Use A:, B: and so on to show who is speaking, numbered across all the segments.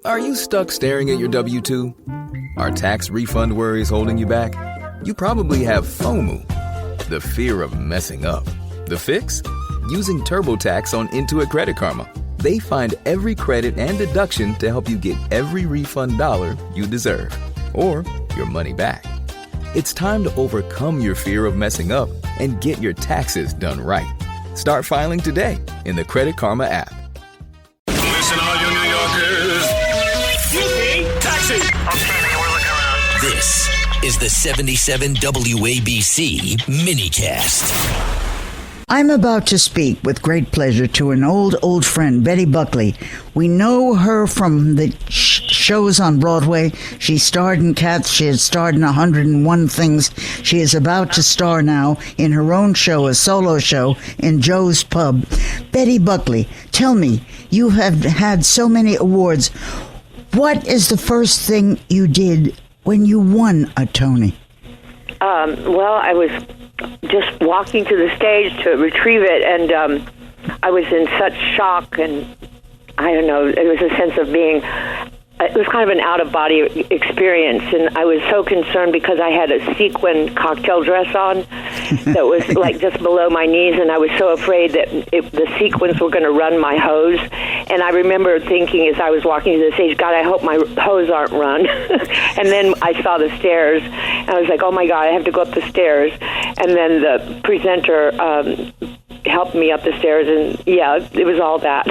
A: Are you stuck staring at your W-2? Are tax refund worries holding you back? You probably have FOMO, the fear of messing up. The fix? Using TurboTax on Intuit Credit Karma. They find every credit and deduction to help you get every refund dollar you deserve, or your money back. It's time to overcome your fear of messing up and get your taxes done right. Start filing today in the Credit Karma app.
B: Listen, all you New Yorkers. Taxi! Okay, we're looking around.
C: This is the 77 WABC minicast.
D: I'm about to speak with great pleasure to an old friend, Betty Buckley. We know her from the shows on Broadway. She starred in Cats. She has starred in 101 things. She is about to star now in her own show, a solo show, in Joe's Pub. Betty Buckley, tell me, you have had so many awards. What is the first thing you did when you won a Tony?
E: Well, I was just walking to the stage to retrieve it, and I was in such shock, and I don't know, it was a sense of being, it was kind of an out-of-body experience, and I was so concerned because I had a sequin cocktail dress on that was like just below my knees, and I was so afraid that the sequins were going to run my hose. And I remember thinking as I was walking to the stage, God, I hope my hose aren't run. And then I saw the stairs, and I was like, oh my God, I have to go up the stairs. And then the presenter helped me up the stairs, and yeah, it was all that.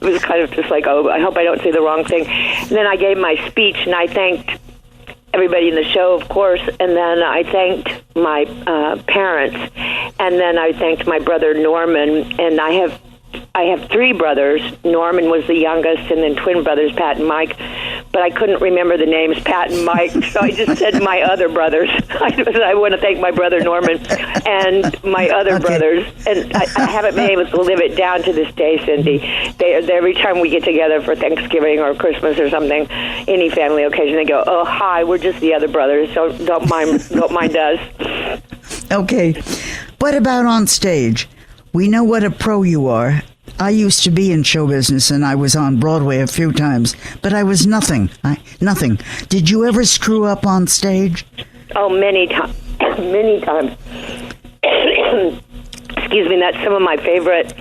E: It was kind of just like, oh, I hope I don't say the wrong thing. And then I gave my speech, and I thanked everybody in the show, of course, and then I thanked my parents, and then I thanked my brother Norman, and I have three brothers. Norman was the youngest, and then twin brothers, Pat and Mike, but I couldn't remember the names, Pat and Mike, so I just said my other brothers. I want to thank my brother Norman and my other brothers, and I haven't been able to live it down to this day, Cindy. Every time we get together for Thanksgiving or Christmas or something, any family occasion, they go, oh, hi, we're just the other brothers, so don't mind us.
D: Okay. What about on stage? We know what a pro you are. I used to be in show business, and I was on Broadway a few times, but I was nothing. Nothing. Did you ever screw up on stage?
E: Oh, many times. Many times. Excuse me, that's some of my favorite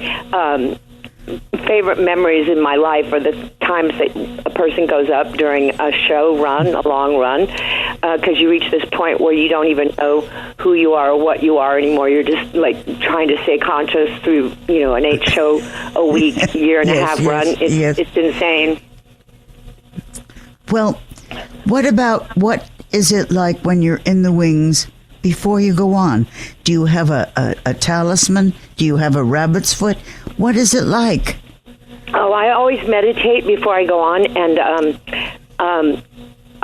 E: memories in my life are the times that a person goes up during a show run, a long run, because you reach this point where you don't even know who you are or what you are anymore. You're just like trying to stay conscious through, an 8-show a week, year and a half run. It's insane.
D: Well, what is it like when you're in the wings before you go on? Do you have a talisman? Do you have a rabbit's foot? What is it like?
E: Oh, I always meditate before I go on, and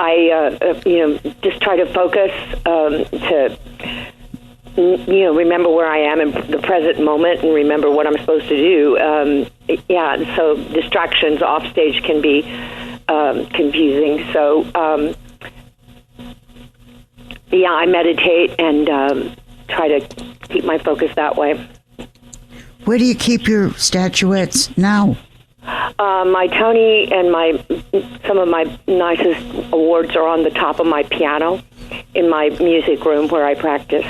E: I just try to focus to remember where I am in the present moment and remember what I'm supposed to do. So distractions off stage can be confusing. So I meditate and try to keep my focus that way.
D: Where do you keep your statuettes now?
E: My Tony and some of my nicest awards are on the top of my piano in my music room where I practice.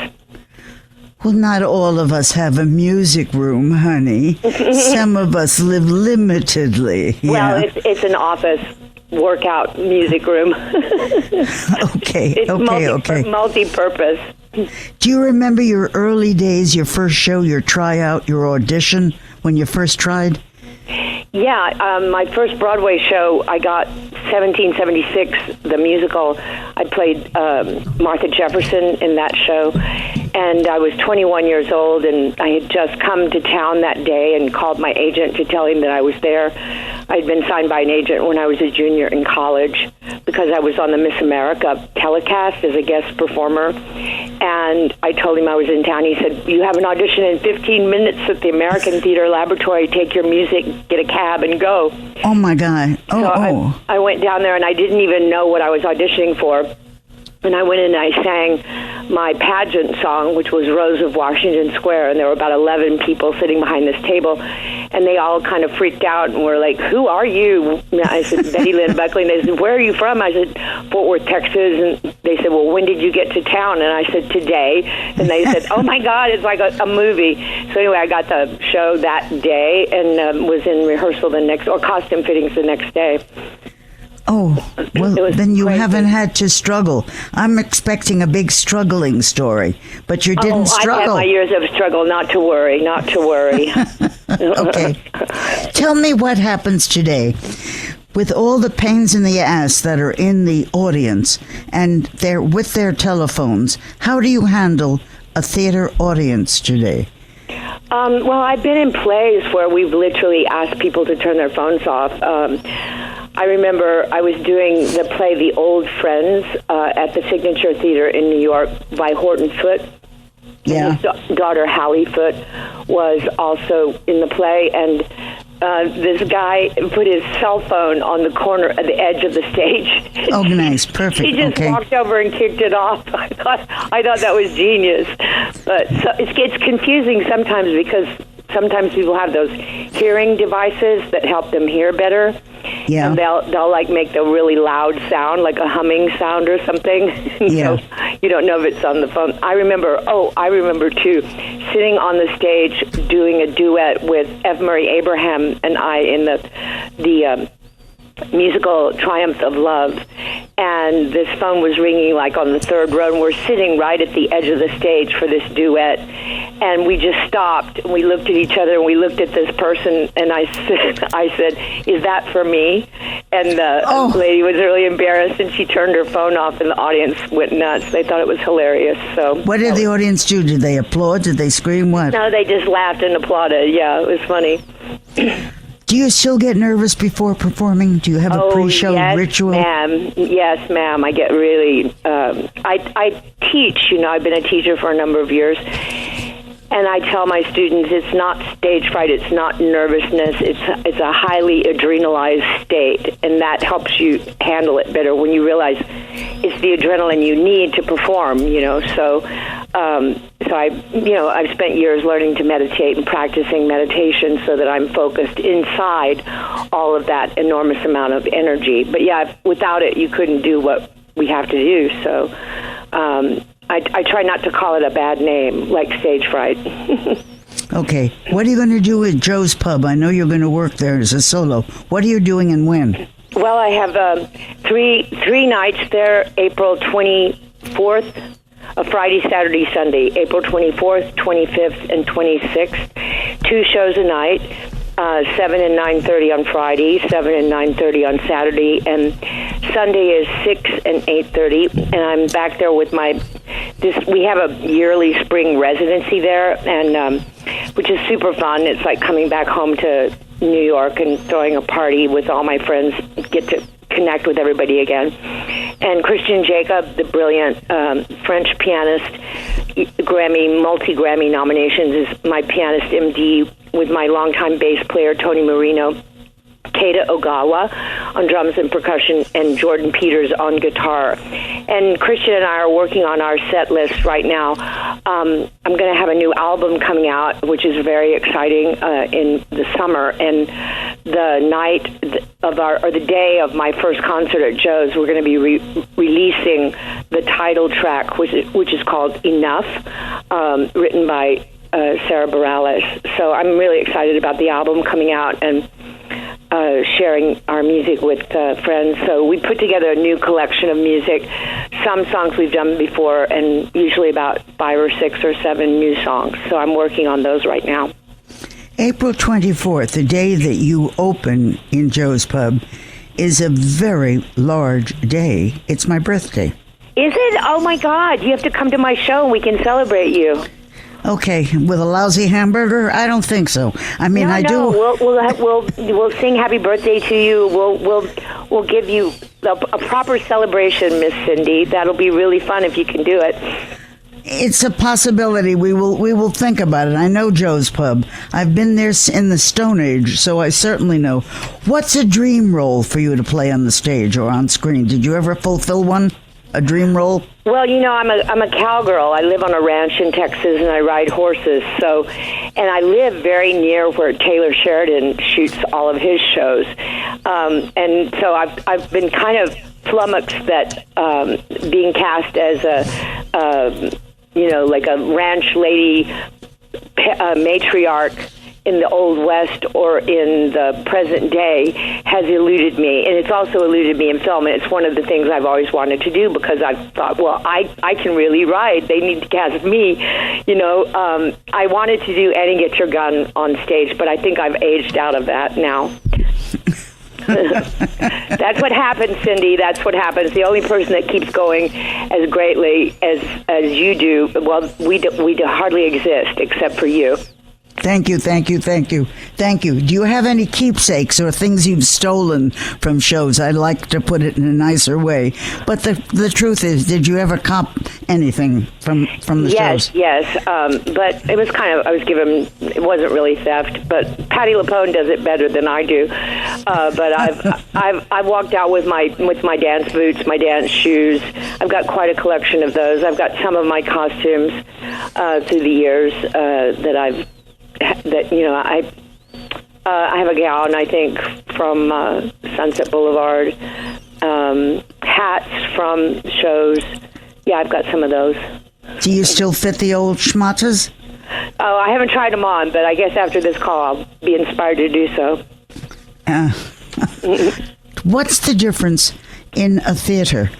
D: Well, not all of us have a music room, honey. Some of us live limitedly.
E: Well, it's an office workout music room.
D: Okay,
E: it's multi-purpose.
D: Do you remember your early days, your first show, your tryout, your audition when you first tried?
E: Yeah, my first Broadway show, I got 1776, the musical. I played Martha Jefferson in that show, and I was 21 years old, and I had just come to town that day and called my agent to tell him that I was there. I'd been signed by an agent when I was a junior in college because I was on the Miss America telecast as a guest performer, and I told him I was in town. He said, you have an audition in 15 minutes at the American Theater Laboratory. Take your music, get a cab, and go.
D: Oh, my God.
E: I went down there, and I didn't even know what I was auditioning for. And I went in and I sang my pageant song, which was Rose of Washington Square, and there were about 11 people sitting behind this table, and they all kind of freaked out and were like, "Who are you?" And I said, "Betty Lynn Buckley." And they said, "Where are you from?" I said, "Fort Worth, Texas." And they said, "Well, when did you get to town?" And I said, "Today." And they said, "Oh my God, it's like a movie." So anyway, I got the show that day and was in rehearsal or costume fittings the next day.
D: Oh, well, then you
E: crazy.
D: haven't had to struggle. I'm expecting a big struggling story, but you didn't struggle.
E: I've had my years of struggle, not to worry, not to worry.
D: Okay. Tell me what happens today with all the pains in the ass that are in the audience and they're with their telephones. How do you handle a theater audience today?
E: Well, I've been in plays where we've literally asked people to turn their phones off. I remember I was doing the play The Old Friends at the Signature Theater in New York by Horton Foote.
D: Yeah.
E: His daughter, Hallie Foote, was also in the play, and this guy put his cell phone on the corner at the edge of the stage.
D: Oh, nice. Perfect.
E: He just
D: Okay.
E: walked over and kicked it off. I thought that was genius. But so it's confusing sometimes because sometimes people have those hearing devices that help them hear better.
D: Yeah.
E: And they'll like make the really loud sound, like a humming sound or something.
D: Yeah.
E: So you don't know if it's on the phone. I remember too, sitting on the stage doing a duet with F. Murray Abraham and I in the musical Triumph of Love, and this phone was ringing like on the third row, and we're sitting right at the edge of the stage for this duet, and we just stopped and we looked at each other and we looked at this person, and I said, "Is that for me?" And the lady was really embarrassed, and she turned her phone off, and the audience went nuts. They thought it was hilarious. So
D: What did the audience do? Did they applaud? Did they scream? What?
E: no, they just laughed and applauded. Yeah, it was funny.
D: Do you still get nervous before performing? Do you have a pre-show ritual?
E: Yes, ma'am. I get really. I teach. I've been a teacher for a number of years, and I tell my students it's not stage fright. It's not nervousness. It's a highly adrenalized state, and that helps you handle it better when you realize it's the adrenaline you need to perform. So I've spent years learning to meditate and practicing meditation so that I'm focused inside all of that enormous amount of energy. But yeah, without it, you couldn't do what we have to do. So I try not to call it a bad name, like stage fright.
D: Okay. What are you going to do with Joe's Pub? I know you're going to work there as a solo. What are you doing and when?
E: Well, I have three nights there, April 24th, Friday, Saturday, Sunday, April 24th, 25th, and 26th. 2 shows a night, 7 and 9:30 on Friday, 7 and 9:30 on Saturday, and Sunday is 6 and 8:30. And I'm back there with we have a yearly spring residency there, and which is super fun. It's like coming back home to New York and throwing a party with all my friends, get to connect with everybody again. And Christian Jacob, the brilliant French pianist, multi-Grammy nominations, is my pianist MD with my longtime bass player, Tony Marino, Keita Ogawa on drums and percussion, and Jordan Peters on guitar. And Christian and I are working on our set list right now. I'm going to have a new album coming out, which is very exciting in the summer. And the night the day of my first concert at Joe's, we're going to be releasing the title track, which is called Enough, written by Sarah Bareilles. So I'm really excited about the album coming out and sharing our music with friends. So we put together a new collection of music, some songs we've done before, and usually about 5 or 6 or 7 new songs. So I'm working on those right now.
D: April 24th, the day that you open in Joe's Pub, is a very large day. It's my birthday.
E: Is it? Oh my God! You have to come to my show and we can celebrate you.
D: Okay, with a lousy hamburger? I don't think so. I mean, I do.
E: We'll sing happy birthday to you. We'll give you a proper celebration, Miss Cindy. That'll be really fun if you can do it.
D: It's a possibility. We will think about it. I know Joe's Pub. I've been there in the Stone Age, so I certainly know. What's a dream role for you to play on the stage or on screen? Did you ever fulfill one? a dream role?
E: Well, I'm a cowgirl. I live on a ranch in Texas, and I ride horses. And I live very near where Taylor Sheridan shoots all of his shows. And so I've been kind of flummoxed that being cast as like a ranch lady matriarch in the Old West or in the present day has eluded me. And it's also eluded me in film. And it's one of the things I've always wanted to do because I've thought, well, I can really ride. They need to cast me. I wanted to do Annie Get Your Gun on stage, but I think I've aged out of that now. That's what happens, Cindy. That's what happens. The only person that keeps going as greatly as you do, well, we hardly exist except for you.
D: Thank you. Do you have any keepsakes or things you've stolen from shows? I'd like to put it in a nicer way. But the truth is, did you ever cop anything from the shows? Yes.
E: But it was it wasn't really theft, but Patti LuPone does it better than I do. But I've walked out with my dance boots, my dance shoes. I've got quite a collection of those. I've got some of my costumes through the years I have a gown, I think, from Sunset Boulevard, hats from shows. Yeah, I've got some of those.
D: Do you still fit the old schmatzes?
E: Oh, I haven't tried them on, but I guess after this call I'll be inspired to do so.
D: What's the difference in a theater?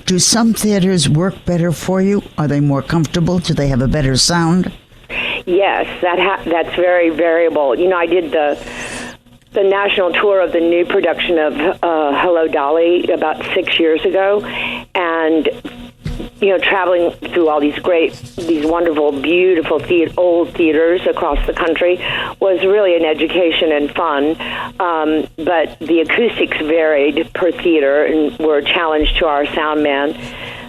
D: Do some theaters work better for you? Are they more comfortable? Do they have a better sound?
E: Yes, that's very variable. I did the national tour of the new production of Hello, Dolly about 6 years ago, and traveling through all these wonderful, beautiful old theaters across the country was really an education and fun. But the acoustics varied per theater, and were a challenge to our sound man.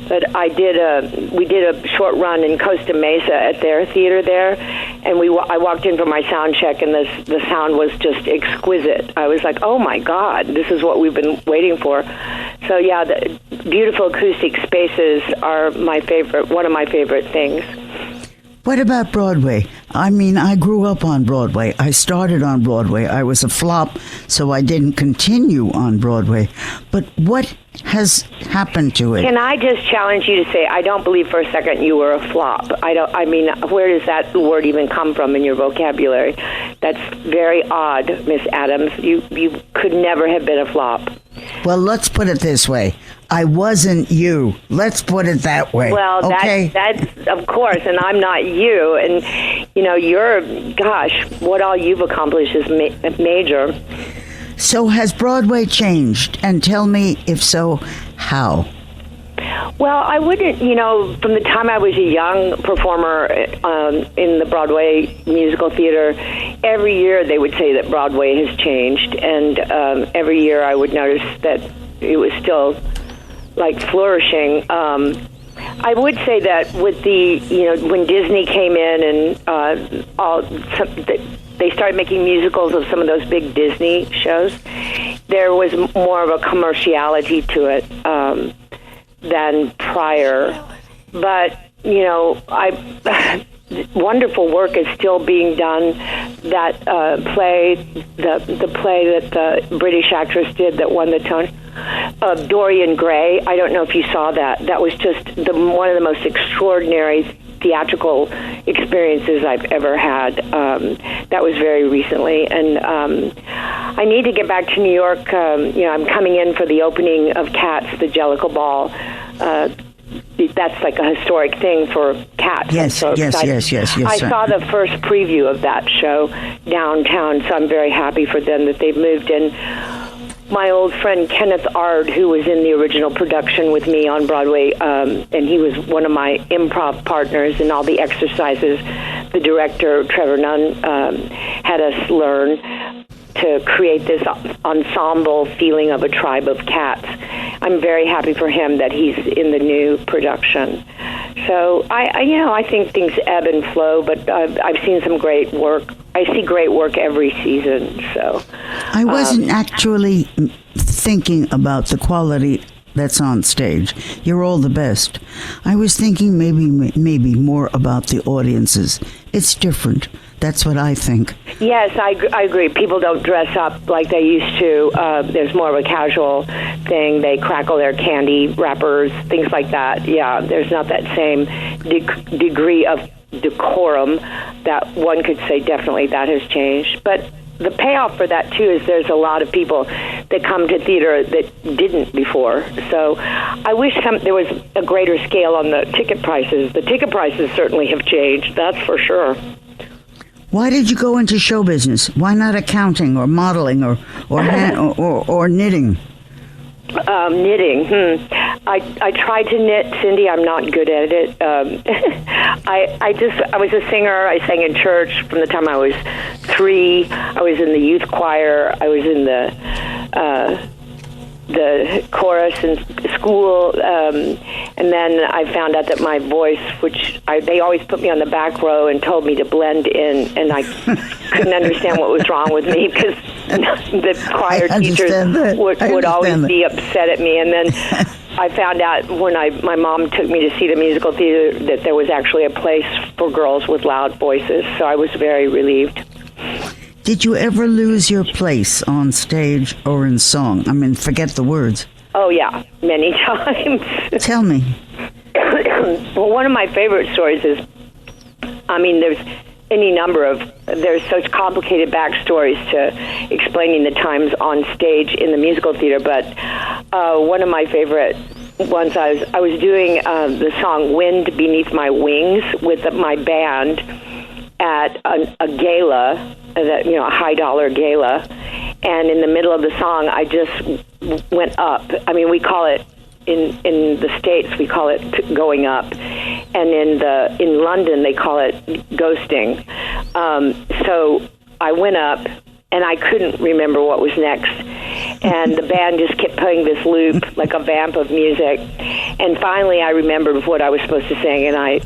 E: But we did a short run in Costa Mesa at their theater there, and I walked in for my sound check, and the sound was just exquisite. I was like, oh my God, this is what we've been waiting for. So yeah, the beautiful acoustic spaces are one of my favorite things.
D: What about Broadway? I mean, I grew up on Broadway. I started on Broadway. I was a flop, so I didn't continue on Broadway. But what has happened to it?
E: Can I just challenge you to say, I don't believe for a second you were a flop. Where does that word even come from in your vocabulary? That's very odd, Miss Adams. You could never have been a flop.
D: Well, let's put it this way. I wasn't you. Let's put it that way.
E: Well,
D: okay?
E: that's of course, and I'm not you. And, what all you've accomplished is major.
D: So has Broadway changed? And tell me, if so, how?
E: Well, I wouldn't, from the time I was a young performer in the Broadway musical theater, every year they would say that Broadway has changed. And every year I would notice that it was still flourishing. I would say that with when Disney came in and they started making musicals of some of those big Disney shows, there was more of a commerciality to it than prior. But, wonderful work is still being done. That play, the play that the British actress did that won the Tony, Dorian Gray. I don't know if you saw that. That was just one of the most extraordinary theatrical experiences I've ever had. That was very recently, and I need to get back to New York. I'm coming in for the opening of Cats, the Jellicle Ball. That's like a historic thing for Cats.
D: Yes.
E: I saw the first preview of that show downtown, so I'm very happy for them that they've moved in. My old friend Kenneth Ard, who was in the original production with me on Broadway, and he was one of my improv partners in all the exercises the director, Trevor Nunn, had us learn to create this ensemble feeling of a tribe of cats. I'm very happy for him that he's in the new production. So I think things ebb and flow, but I've seen some great work. I see great work every season. So
D: I wasn't actually thinking about the quality that's on stage. You're all the best. I was thinking maybe more about the audiences. It's different. That's what I think.
E: Yes, I agree. People don't dress up like they used to. There's more of a casual thing. They crackle their candy wrappers, things like that. Yeah, there's not that same degree of decorum that one could say definitely that has changed. But the payoff for that, too, is there's a lot of people that come to theater that didn't before. So I wish there was a greater scale on the ticket prices. The ticket prices certainly have changed, that's for sure.
D: Why did you go into show business? Why not accounting or modeling or knitting?
E: Knitting. I tried to knit, Cindy. I'm not good at it. I was a singer. I sang in church from the time I was 3. I was in the youth choir. I was in the chorus in school, and then I found out that my voice, they always put me on the back row and told me to blend in, and I couldn't understand what was wrong with me because the choir teachers would always be upset at me. And then I found out when my mom took me to see the musical theater that there was actually a place for girls with loud voices, so I was very relieved.
D: Did you ever lose your place on stage or in song? I mean, forget the words. Oh,
E: yeah, many times.
D: Tell me.
E: Well, one of my favorite stories is, there's there's such complicated backstories to explaining the times on stage in the musical theater, but one of my favorite ones, I was doing the song Wind Beneath My Wings with my band at a gala, a high-dollar gala, and in the middle of the song, I just went up. We call it, in the States, we call it going up, and in London, they call it ghosting. So I went up, and I couldn't remember what was next, and the band just kept playing this loop, like a vamp of music, and finally I remembered what I was supposed to sing, and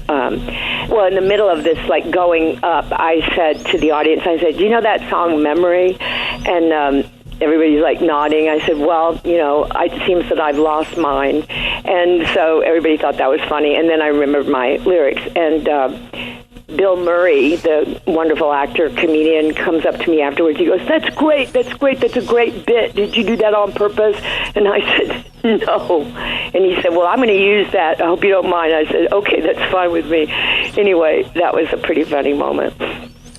E: in the middle of this, going up, I said to the audience, do you know that song, Memory? And everybody's nodding. I said, well, it seems that I've lost mine. And so everybody thought that was funny. And then I remembered my lyrics. And Bill Murray, the wonderful actor, comedian, comes up to me afterwards. He goes, that's great. That's a great bit. Did you do that on purpose? And I said, no. And he said, well, I'm going to use that. I hope you don't mind. I said, okay, that's fine with me. Anyway, that was a pretty funny moment.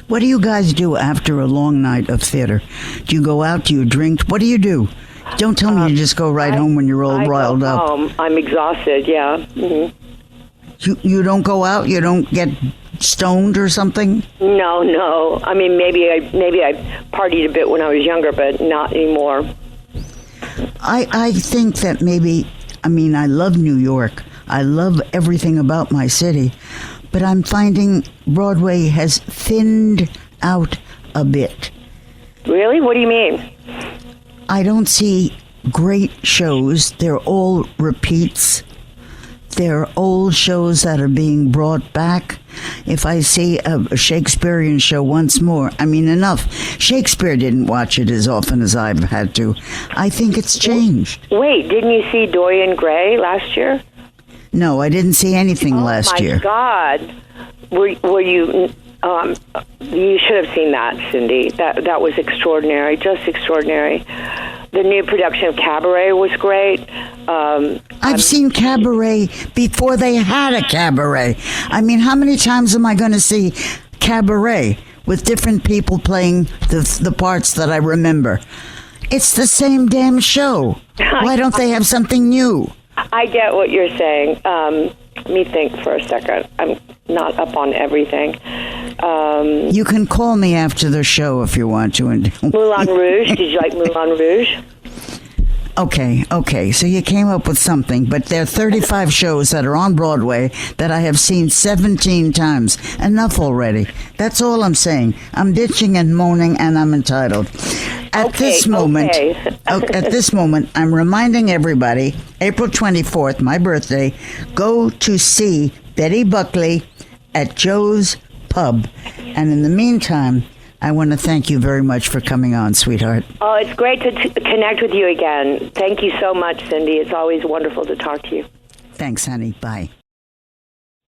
D: What do you guys do after a long night of theater? Do you go out? Do you drink? What do you do? Don't tell me you just go right home when you're all riled up.
E: Home. I'm exhausted, yeah. Mm-hmm.
D: You don't go out? You don't get stoned or something?
E: No. Maybe I partied a bit when I was younger, but not anymore.
D: I think that maybe, I love New York. I love everything about my city. But I'm finding Broadway has thinned out a bit.
E: Really? What do you mean?
D: I don't see great shows. They're all repeats. They're old shows that are being brought back. If I see a Shakespearean show once more, enough. Shakespeare didn't watch it as often as I've had to. I think it's changed.
E: Wait, didn't you see Dorian Gray last year?
D: No, I didn't see anything last year.
E: Oh, my God. Were you... you should have seen that, Cindy. That was extraordinary, just extraordinary. The new production of Cabaret was great.
D: I've seen Cabaret before they had a cabaret. How many times am I going to see Cabaret with different people playing the parts that I remember? It's the same damn show. Why don't they have something new?
E: I get what you're saying. Let me think for a second. I'm not up on everything.
D: You can call me after the show if you want to.
E: Moulin Rouge. Did you like Moulin Rouge?
D: Okay. So you came up with something, but there are 35 shows that are on Broadway that I have seen 17 times. Enough already. That's all I'm saying. I'm bitching and moaning, and I'm entitled. At this moment, I'm reminding everybody, April 24th, my birthday, go to see Betty Buckley at Joe's Pub. And in the meantime, I want to thank you very much for coming on, sweetheart.
E: Oh, it's great to connect with you again. Thank you so much, Cindy. It's always wonderful to talk to you.
D: Thanks, honey. Bye.